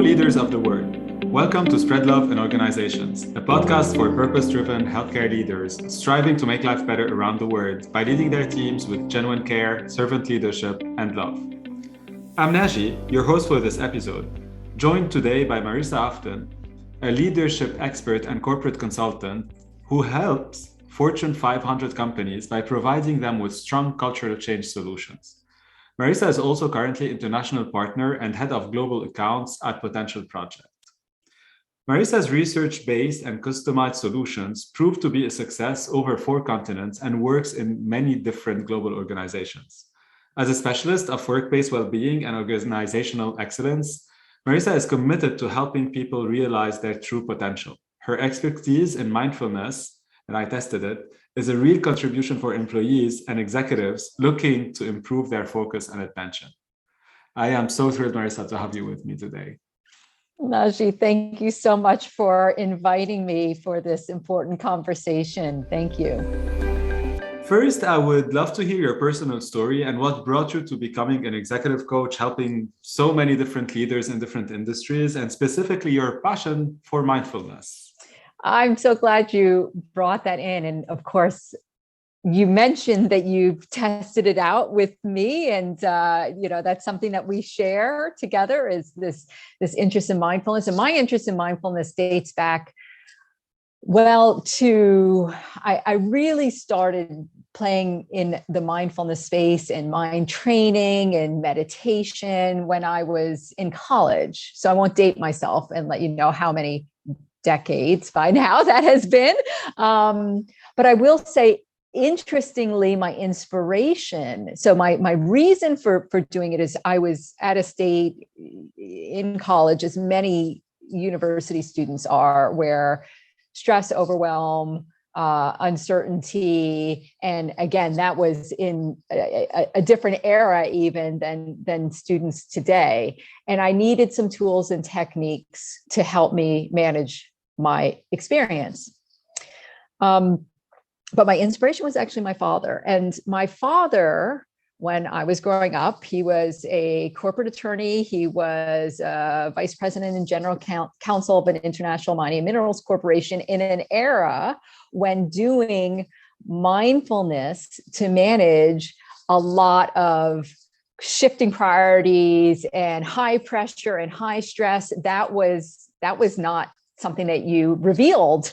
leaders of the world. Welcome to Spread Love in Organizations, a podcast for purpose-driven healthcare leaders striving to make life better around the world by leading their teams with genuine care, servant leadership, and love. I'm Naji, your host for this episode, joined today by Marissa Afton, a leadership expert and corporate consultant who helps Fortune 500 companies by providing them with strong cultural change solutions. Marissa is also currently international partner and head of global accounts at Potential Project. Marissa's research-based and customized solutions prove to be a success over 4 continents and works in many different global organizations. As a specialist of workplace well-being and organizational excellence, Marissa is committed to helping people realize their true potential. Her expertise in mindfulness, and I tested it, is a real contribution for employees and executives looking to improve their focus and attention. I am so thrilled, Marissa, to have you with me today. Naji, thank you so much for inviting me for this important conversation. Thank you. First, I would love to hear your personal story and what brought you to becoming an executive coach, helping so many different leaders in different industries, and specifically your passion for mindfulness. I'm so glad you brought that in. And of course, you mentioned that you've tested it out with me. And, that's something that we share together is this interest in mindfulness. And my interest in mindfulness dates back, I really started playing in the mindfulness space and mind training and meditation when I was in college. So I won't date myself and let you know how many decades by now that has been. But I will say, interestingly, my inspiration, so my reason for doing it is I was at a state in college, as many university students are, where stress, overwhelm, uncertainty, and again, that was in a different era even than students today. And I needed some tools and techniques to help me manage my experience. But my inspiration was actually my father. And my father, when I was growing up, he was a corporate attorney. He was vice president and general counsel of an international mining and minerals corporation in an era when doing mindfulness to manage a lot of shifting priorities and high pressure and high stress, that was not something that you revealed.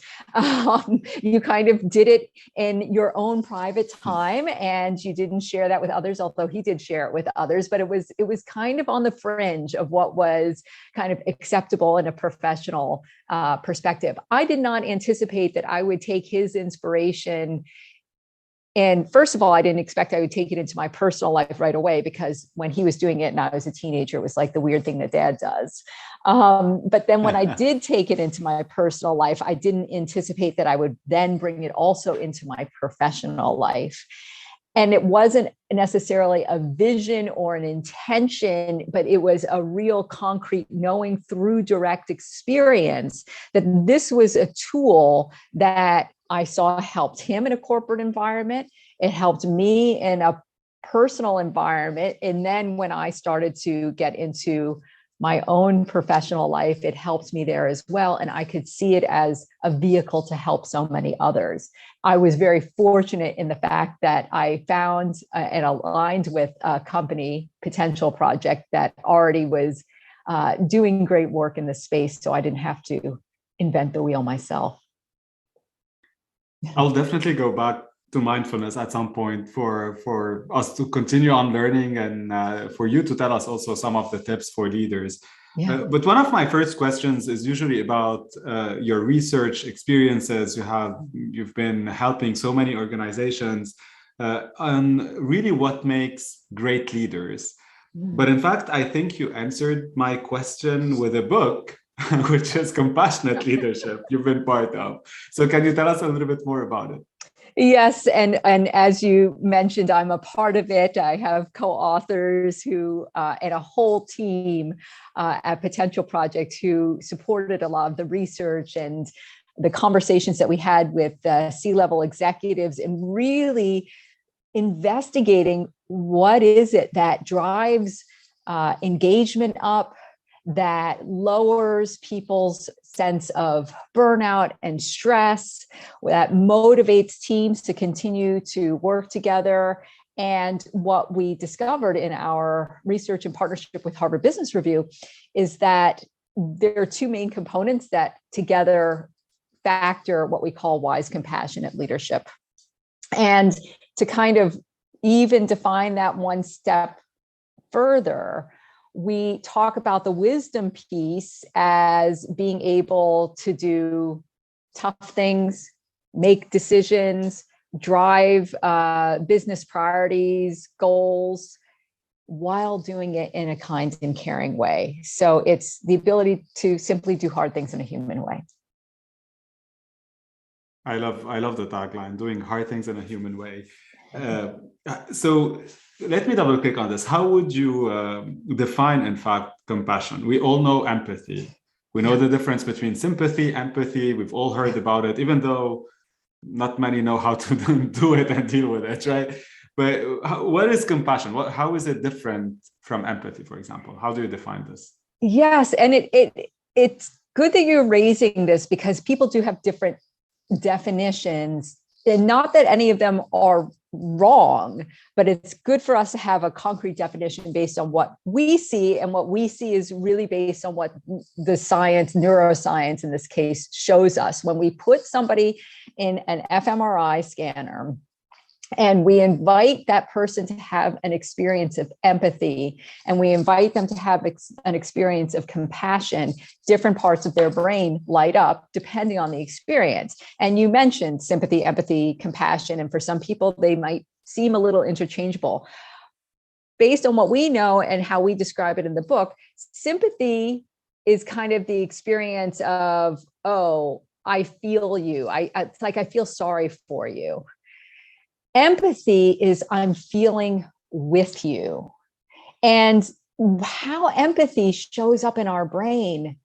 You kind of did it in your own private time, and you didn't share that with others, although he did share it with others, but it was kind of on the fringe of what was kind of acceptable in a professional perspective. I did not anticipate that I would take his inspiration. And first of all, I didn't expect I would take it into my personal life right away, because when he was doing it and I was a teenager, it was like the weird thing that dad does. But then when I did take it into my personal life, I didn't anticipate that I would then bring it also into my professional life. And it wasn't necessarily a vision or an intention, but it was a real concrete knowing through direct experience that this was a tool that I saw helped him in a corporate environment. It helped me in a personal environment. And then when I started to get into my own professional life, it helped me there as well. And I could see it as a vehicle to help so many others. I was very fortunate in the fact that I found and aligned with a company, Potential Project, that already was doing great work in this space. So I didn't have to invent the wheel myself. I'll definitely go back to mindfulness at some point for us to continue on learning and for you to tell us also some of the tips for leaders. Yeah. But one of my first questions is usually about your research experiences. You've been helping so many organizations on really what makes great leaders. But in fact, I think you answered my question with a book, which is Compassionate Leadership, you've been part of. So can you tell us a little bit more about it? Yes. And as you mentioned, I'm a part of it. I have co-authors who and a whole team at Potential Project who supported a lot of the research and the conversations that we had with C-level executives, and really investigating what is it that drives engagement up, that lowers people's sense of burnout and stress, that motivates teams to continue to work together. And what we discovered in our research in partnership with Harvard Business Review is that there are two main components that together factor what we call wise, compassionate leadership. And to kind of even define that one step further, we talk about the wisdom piece as being able to do tough things, make decisions, drive business priorities, goals, while doing it in a kind and caring way. So it's the ability to simply do hard things in a human way. I love the tagline, doing hard things in a human way. So let me double click on this. How would you define, in fact, compassion? We all know empathy. We know the difference between sympathy, empathy. We've all heard about it, even though not many know how to do it and deal with it, right? But what is compassion? How is it different from empathy, for example? How do you define this? Yes, and it's good that you're raising this because people do have different definitions, and not that any of them are wrong, but it's good for us to have a concrete definition based on what we see, and what we see is really based on what the science, neuroscience in this case, shows us. When we put somebody in an fMRI scanner and we invite that person to have an experience of empathy, and we invite them to have an experience of compassion, different parts of their brain light up depending on the experience. And you mentioned sympathy, empathy, compassion, and for some people, they might seem a little interchangeable. Based on what we know and how we describe it in the book, sympathy is kind of the experience of, oh, I feel you. It's like I feel sorry for you. Empathy is I'm feeling with you. And how empathy shows up in our brain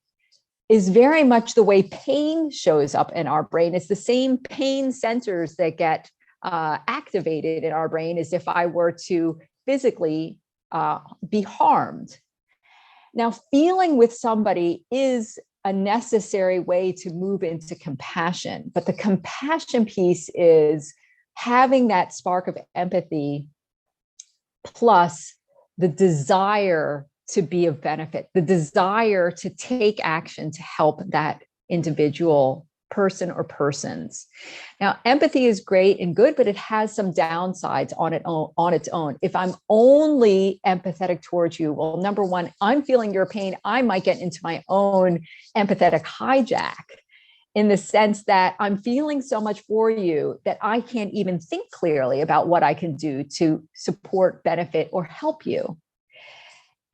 is very much the way pain shows up in our brain. It's the same pain centers that get activated in our brain as if I were to physically be harmed. Now, feeling with somebody is a necessary way to move into compassion, but the compassion piece is having that spark of empathy plus the desire to be of benefit, the desire to take action to help that individual person or persons. Now, empathy is great and good, but it has some downsides on its own. If I'm only empathetic towards you, well, number one, I'm feeling your pain. I might get into my own empathetic hijack, in the sense that I'm feeling so much for you that I can't even think clearly about what I can do to support, benefit, or help you.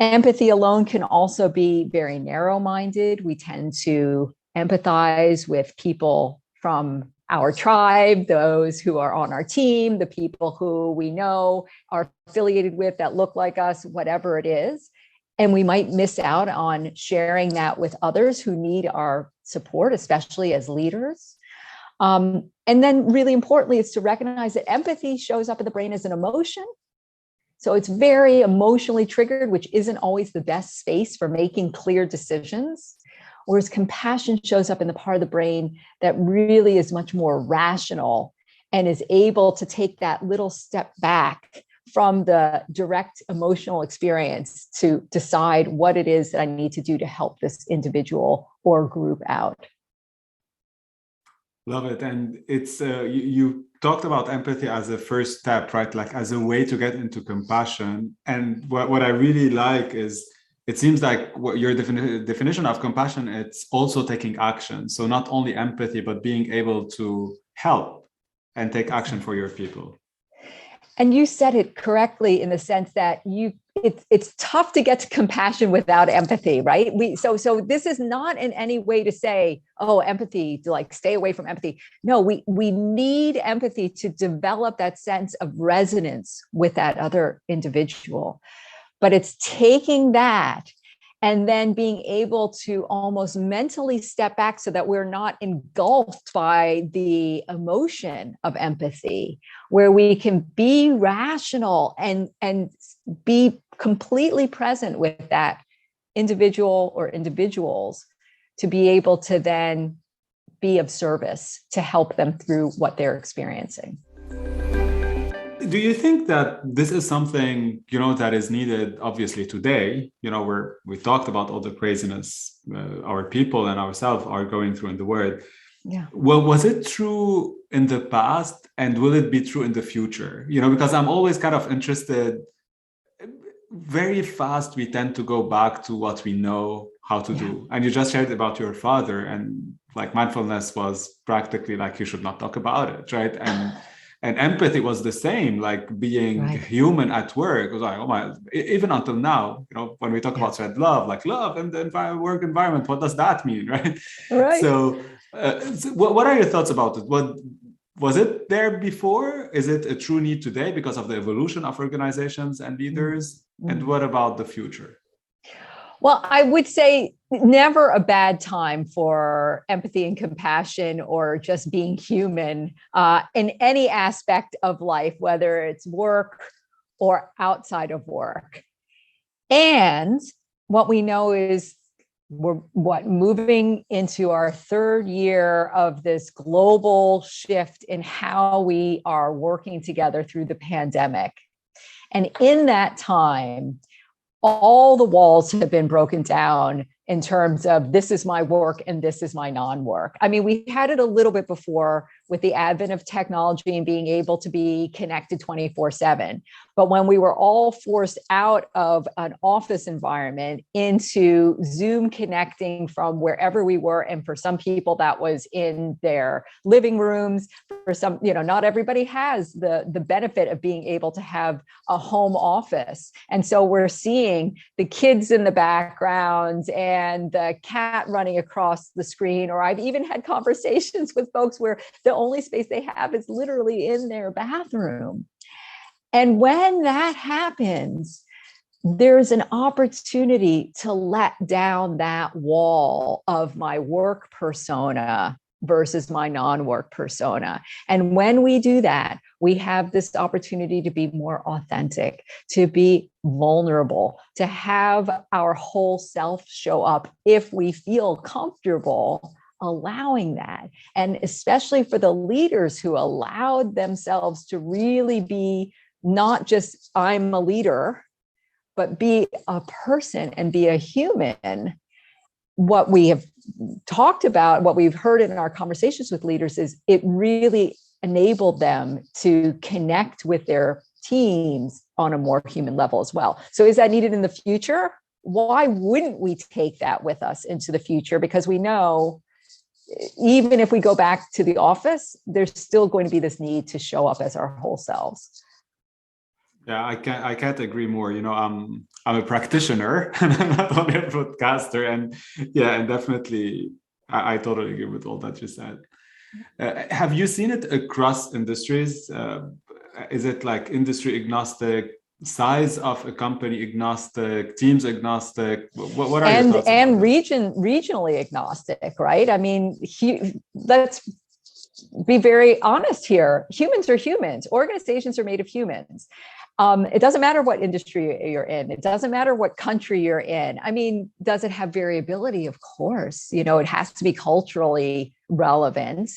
Empathy alone can also be very narrow-minded. We tend to empathize with people from our tribe, those who are on our team, the people who we know are affiliated with that look like us, whatever it is. And we might miss out on sharing that with others who need our support, especially as leaders. And then really importantly, it's to recognize that empathy shows up in the brain as an emotion. So it's very emotionally triggered, which isn't always the best space for making clear decisions. Whereas compassion shows up in the part of the brain that really is much more rational and is able to take that little step back from the direct emotional experience to decide what it is that I need to do to help this individual or group out. Love it. And it's you talked about empathy as a first step, right? Like as a way to get into compassion. And what I really like is it seems like what your definition of compassion, it's also taking action. So not only empathy, but being able to help and take action for your people. And you said it correctly in the sense that it's tough to get to compassion without empathy, right? So this is not in any way to say, oh, empathy, to like stay away from empathy. No, we need empathy to develop that sense of resonance with that other individual. But it's taking that and then being able to almost mentally step back so that we're not engulfed by the emotion of empathy, where we can be rational and be completely present with that individual or individuals to be able to then be of service to help them through what they're experiencing. Do you think that this is something, that is needed obviously today, where we talked about all the craziness our people and ourselves are going through in the world? Yeah. Well, was it true in the past and will it be true in the future? Because I'm always kind of interested. Very fast, we tend to go back to what we know how to do. And you just shared about your father, and like mindfulness was practically like you should not talk about it, right? And empathy was the same, like being human at work. It was like, oh my, even until now, when we talk about said love, like love in the work environment, what does that mean, right? Right. So what are your thoughts about it? What was it there before? Is it a true need today because of the evolution of organizations and leaders? And what about the future? Well, I would say never a bad time for empathy and compassion or just being human in any aspect of life, whether it's work or outside of work. And what we know is we're moving into our third year of this global shift in how we are working together through the pandemic. And in that time, all the walls have been broken down in terms of this is my work and this is my non-work. I mean, we had it a little bit before with the advent of technology and being able to be connected 24/7. But when we were all forced out of an office environment into Zoom connecting from wherever we were, and for some people that was in their living rooms, for some, not everybody has the benefit of being able to have a home office. And so we're seeing the kids in the background and the cat running across the screen, or I've even had conversations with folks where the only space they have is literally in their bathroom. And when that happens, there's an opportunity to let down that wall of my work persona versus my non-work persona. And when we do that, we have this opportunity to be more authentic, to be vulnerable, to have our whole self show up if we feel comfortable allowing that. And especially for the leaders who allowed themselves to really be not just I'm a leader, but be a person and be a human. What we have talked about, what we've heard in our conversations with leaders is it really enabled them to connect with their teams on a more human level as well. So is that needed in the future? Why wouldn't we take that with us into the future? Because we know even if we go back to the office, there's still going to be this need to show up as our whole selves. Yeah, I can't agree more. I'm a practitioner and I'm not only a podcaster, and definitely I totally agree with all that you said. Have you seen it across industries? Is it like industry agnostic, size of a company agnostic, teams agnostic? What are your thoughts? And regionally agnostic, right? I mean, let's be very honest here. Humans are humans. Organizations are made of humans. It doesn't matter what industry you're in. It doesn't matter what country you're in. I mean, does it have variability? Of course. It has to be culturally relevant.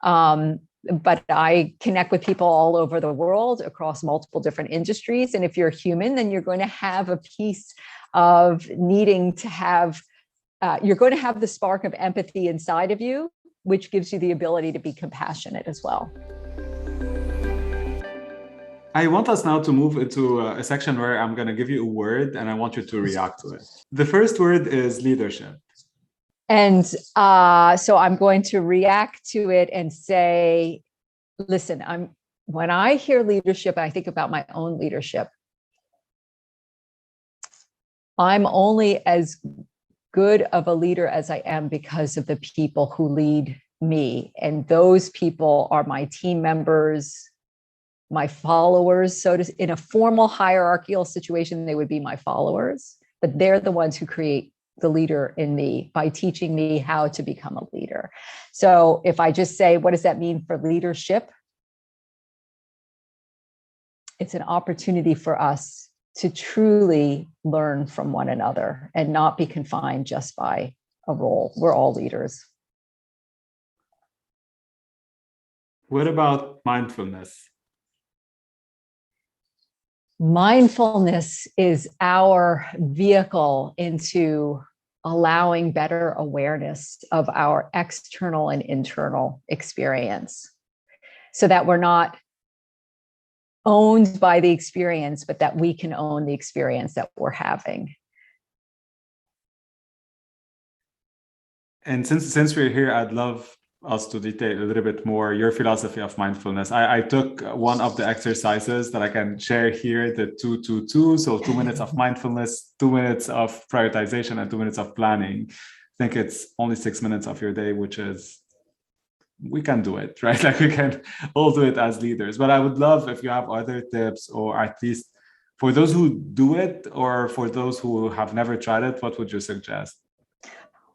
But I connect with people all over the world across multiple different industries. And if you're human, then you're going to have a piece of needing to have, you're going to have the spark of empathy inside of you, which gives you the ability to be compassionate as well. I want us now to move into a section where I'm going to give you a word and I want you to react to it. The first word is leadership. And so I'm going to react to it and say, listen, when I hear leadership, I think about my own leadership. I'm only as good of a leader as I am because of the people who lead me. And those people are my team members, my followers. So in a formal hierarchical situation, they would be my followers, but they're the ones who create the leader in me by teaching me how to become a leader. So if I just say, what does that mean for leadership? It's an opportunity for us to truly learn from one another and not be confined just by a role. We're all leaders. What about mindfulness? Mindfulness is our vehicle into allowing better awareness of our external and internal experience so that we're not owned by the experience, but that we can own the experience that we're having. And since we're here, I'd love us to detail a little bit more your philosophy of mindfulness. I took one of the exercises that I can share here, the 2-2-2. So 2 minutes of mindfulness, 2 minutes of prioritization, and 2 minutes of planning. I think it's only 6 minutes of your day, which is, we can do it, right? Like we can all do it as leaders. But I would love if you have other tips, or at least for those who do it, or for those who have never tried it, what would you suggest?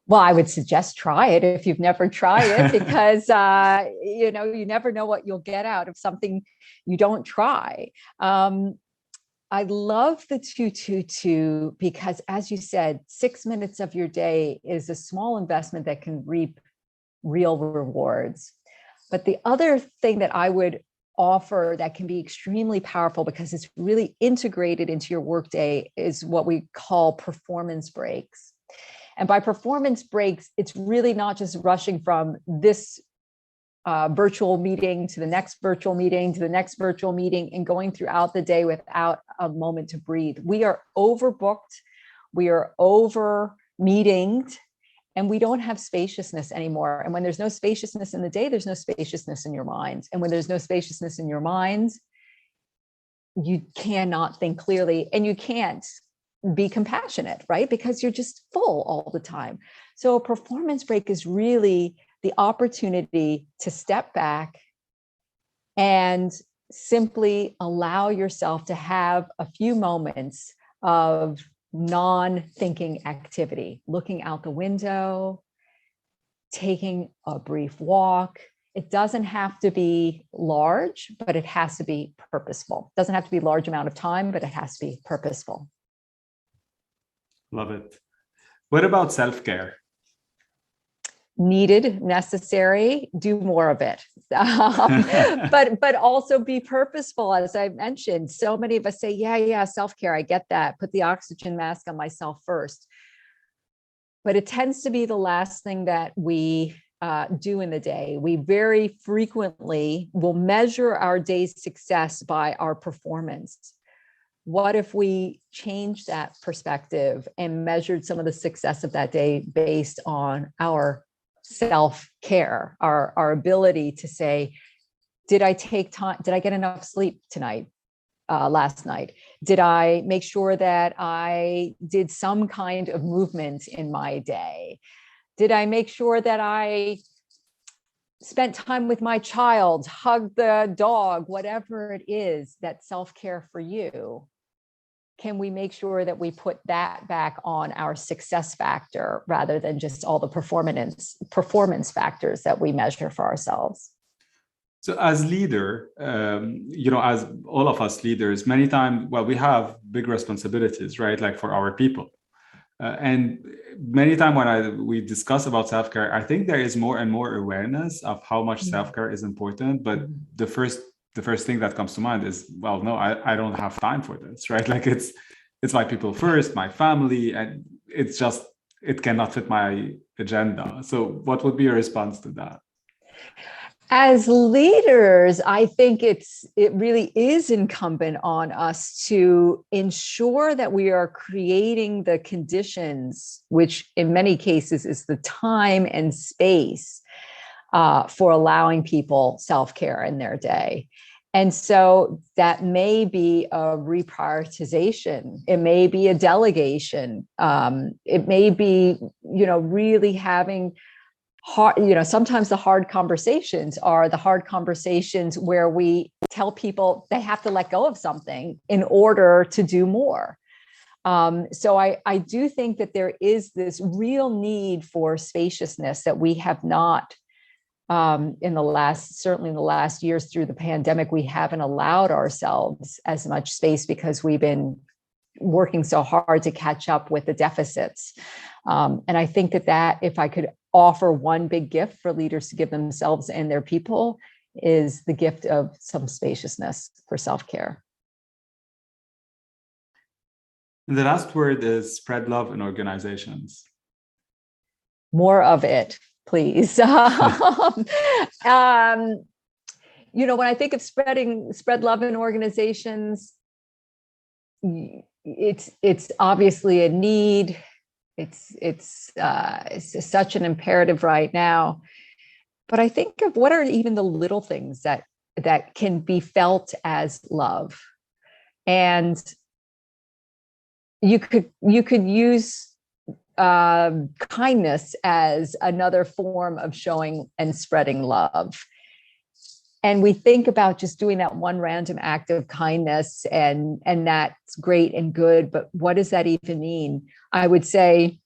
Well, I would suggest try it if you've never tried it, because you never know what you'll get out of something you don't try. I love the 2-2-2 because, as you said, 6 minutes of your day is a small investment that can reap real rewards. But the other thing that I would offer that can be extremely powerful because it's really integrated into your workday is what we call performance breaks. And by performance breaks, it's really not just rushing from this virtual meeting to the next virtual meeting to the next virtual meeting and going throughout the day without a moment to breathe. We are overbooked, we are over meetinged, and we don't have spaciousness anymore. And when there's no spaciousness in the day, there's no spaciousness in your minds. And when there's no spaciousness in your minds, you cannot think clearly, and you can't be compassionate, right? Because you're just full all the time. So a performance break is really the opportunity to step back and simply allow yourself to have a few moments of non-thinking activity, looking out the window, taking a brief walk. It doesn't have to be large, but it has to be purposeful. It doesn't have to be a large amount of time, but it has to be purposeful. Love it. What about self-care? Needed, necessary, do more of it. But also be purposeful. As I mentioned, so many of us say, yeah, self-care, I get that. Put the oxygen mask on myself first. But it tends to be the last thing that we do in the day. We very frequently will measure our day's success by our performance. What if we change that perspective and measured some of the success of that day based on our self-care, our ability to say, did I take time? Did I get enough sleep tonight, last night? Did I make sure that I did some kind of movement in my day? Did I make sure that I spent time with my child, hugged the dog, whatever it is that's self-care for you? Can we make sure that we put that back on our success factor rather than just all the performance factors that we measure for ourselves? So as leader, as all of us leaders, many times, we have big responsibilities, right? Like for our people. And many times when we discuss about self-care, I think there is more and more awareness of how much self-care is important. But the first thing that comes to mind is, no, I don't have time for this, right? Like it's my people first, my family, and it cannot fit my agenda. So what would be your response to that? As leaders, I think it really is incumbent on us to ensure that we are creating the conditions, which in many cases is the time and space for allowing people self-care in their day. And so that may be a reprioritization. It may be a delegation. It may be, really having sometimes the hard conversations are the hard conversations where we tell people they have to let go of something in order to do more. So I do think that there is this real need for spaciousness that we have not, certainly in the last years through the pandemic, we haven't allowed ourselves as much space because we've been working so hard to catch up with the deficits. And I think that if I could offer one big gift for leaders to give themselves and their people, is the gift of some spaciousness for self-care. The last word is spread love in organizations. More of it, please. When I think of spread love in organizations, it's obviously a need. It's such an imperative right now. But I think of what are even the little things that can be felt as love. And you could use kindness as another form of showing and spreading love. And we think about just doing that one random act of kindness, and that's great and good, but what does that even mean? I would say,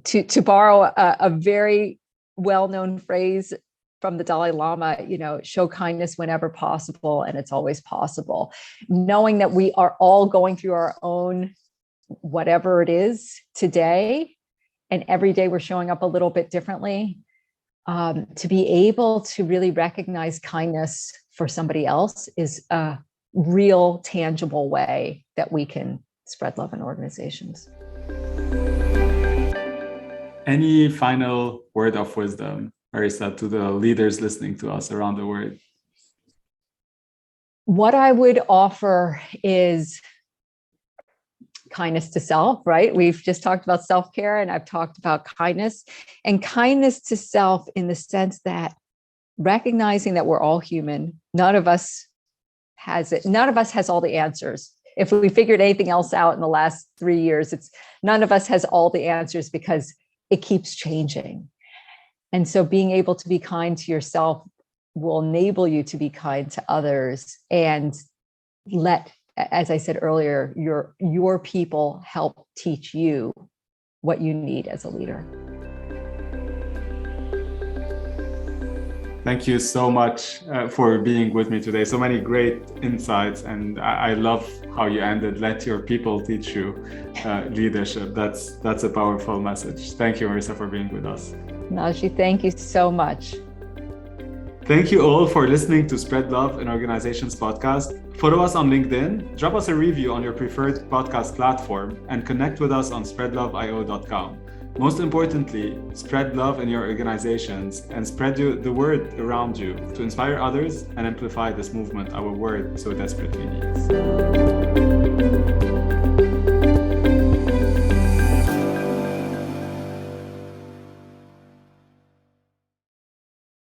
to borrow a very well-known phrase from the Dalai Lama, show kindness whenever possible, and it's always possible. Knowing that we are all going through our own whatever it is today, and every day we're showing up a little bit differently. To be able to really recognize kindness for somebody else is a real, tangible way that we can spread love in organizations. Any final word of wisdom, Marissa, to the leaders listening to us around the world? What I would offer is kindness to self, right? We've just talked about self-care, and I've talked about kindness, and kindness to self in the sense that recognizing that we're all human. None of us has it. None of us has all the answers. If we figured anything else out in the last 3 years, it's none of us has all the answers because it keeps changing. And so being able to be kind to yourself will enable you to be kind to others, and let, as I said earlier, your people help teach you what you need as a leader. Thank you so much for being with me today. So many great insights, and I love how you ended. Let your people teach you leadership. That's a powerful message. Thank you, Marissa, for being with us. Najee, thank you so much. Thank you all for listening to Spread Love in Organizations podcast. Follow us on LinkedIn, drop us a review on your preferred podcast platform, and connect with us on SpreadLoveIO.com. Most importantly, spread love in your organizations and spread the word around you to inspire others and amplify this movement our world so desperately needs.